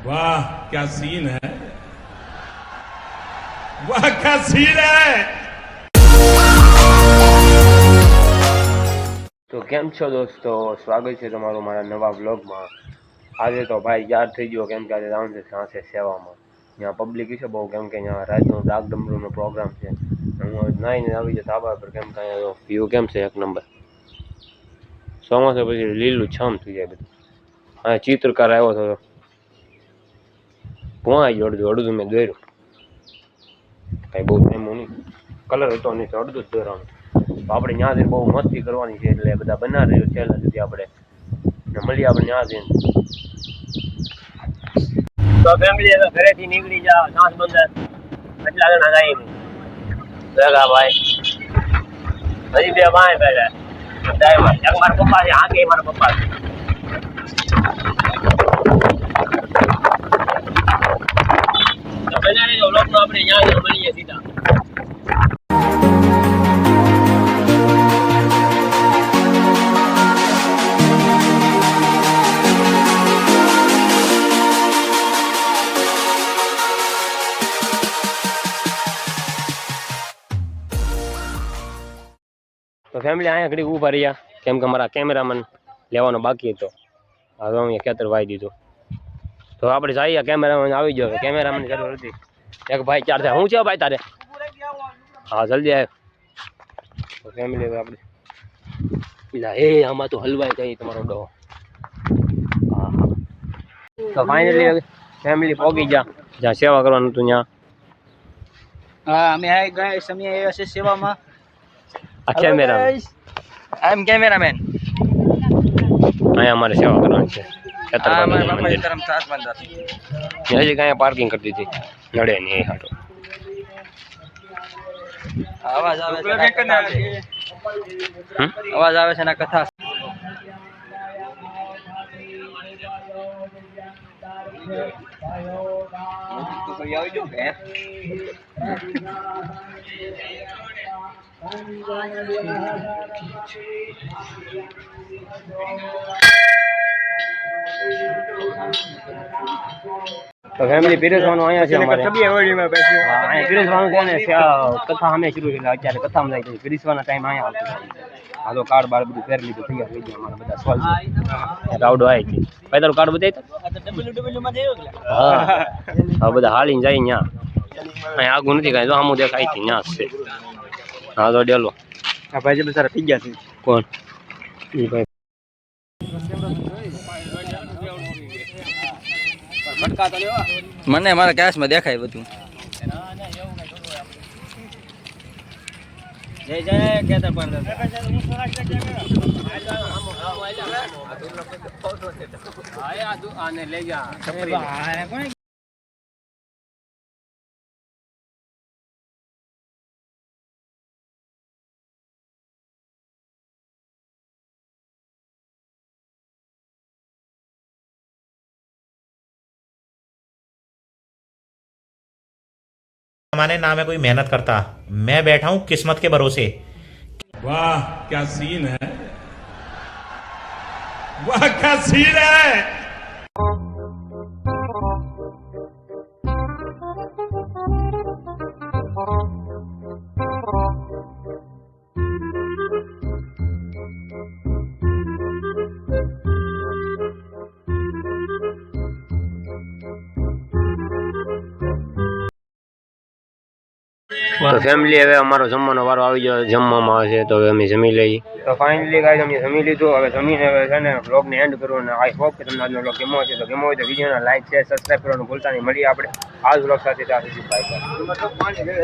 वाह क्या सीन है, वाह क्या सीन है। તો કેમ છો દોસ્તો, સ્વાગત છે તમારું મારા નવા વ્લોગમાં। આજે તો ભાઈ યાદ થઈ ગયો કેમ કે આજે જવાનું છે સાંજે સેવામાં। ત્યાં પબ્લિક છે બહુ, કેમ કે ત્યાં રાતનો ડાક ડમરૂનો પ્રોગ્રામ છે। હું નાઈને આવી જાય ધાબા પર, કેમ કે અહીંયા વ્યૂ કેમ છે એક નંબર। ચોમાસા પછી લીલું છમ થઈ જાય બધું। હા ચિત્રકાર આવ્યો હતો, ભોંવાઈ ગયો અડધું અડધું મેં દોર્યું, કાંઈ બહુ ટાઈમ નહીં, કલર હતો નહીં તો અડધું જ દોરવાનું। તો આપણે ત્યાં જઈને બહુ મસ્તી કરવાની છે, એટલે બધા બનાવી રહ્યો છેલ્લા સુધી આપણે મળીએ આપણે ત્યાં જઈને। તો ફેમિલી તો ઘરેથી નીકળી જાવ સાંજ બંદર એટલા જણા જાય ભેગા ભાઈ, હજી બે ભાઈ ભેગા ડ્રાઈવર એક મારા પપ્પા છે, આગે મારા પપ્પા છે। તો બનાવી દો લોકનો, આપણે ત્યાં મળીએ સીધા। તો ફેમિલી અહીંયા ઘડી ઊભા રહ્યા, કેમ કે મારા કેમેરામેન લેવાનો બાકી હતો, હવે હું ખેતર વાઈ દીધું। તો આપણે જઈએ, કેમેરામેન આવી ગયો, કેમેરામેન જરૂર હતી। એક ભાઈ ચાર થાય, હું છે ભાઈ તારે? હા જલ્દી આવ। તો ફેમિલી હવે આપણે પેલા એ આમાં તો હલવાઈ ગઈ તમારો ડો। હા હા, તો ફાઇનલી ફેમિલી પહોંચી ગયા જ્યાં સેવા કરવાનું હતું ત્યાં। હા અમે આ ગયા સમય આવ્યા છે સેવામાં। આ કેમેરામેન, આઈ એમ કેમેરામેન। અહીંયા અમારે સેવા કરવાની છે અમારા મંદિર। ધર્મ સાત બંદર હજી કાંઈ પાર્કિંગ કરી દીધી, નડે નહીં એ હાટો। અવાજ આવે છે, અવાજ આવે છે ના કથા। તો કોઈ આવી જો કે તો ફેમિલી પીરસવાનું અહીંયા છે અમારે। હા અહીંયા પીરસવાનું છે ને, કથા અમે શરૂ કરી અત્યારે કથામાં જાય છે, પીરસવાના ટાઈમ અહીંયા આવતો। આ તો કાર્ડ બાર બધું પહેરી લીધું, તૈયાર થઈ ગયા અમારા બધા સોલ છે। રાવડો આવી ગઈ ભાઈ, તારું કાર્ડ બતાવી તો। હા હવે બધા હાલીને જાય ત્યાં, અહીંયા આગું નથી કાંઈ, જો આમું દેખાય છે ત્યાં જ છે। હા તો ડેલો આ ભાઈ જે બિચારા પી ગયા છે। કોણ એ ભાઈ? મને મારા કેશમાં દેખાય બધું। જય જય કેતર પર આને લઈ જા। हमारे नाम है कोई मेहनत करता, मैं बैठा हूं किस्मत के भरोसे। वाह क्या सीन है, वाह क्या सीन है। તો ફેમિલી હવે અમારો જમવાનો વારો આવી ગયો, જમવામાં આવે છે તો હવે અમે જમી લઈએ। તો ફાઇનલી ગાઈસ અમે જમી લીધું, હવે જમીને હવે છે ને બ્લોગને એન્ડ કરવું, અને આઈ હોપ કે તમને આજનો બ્લોગ ગમ્યો હશે, તો ગમ્યો હોય તો વિડીયોને લાઈક શેર સબસ્ક્રાઈબ કરવાનું ભૂલતા નહીં। મળીએ આપણે આ જ બ્લોગ સાથે, ત્યાં સુધી બાય બાય।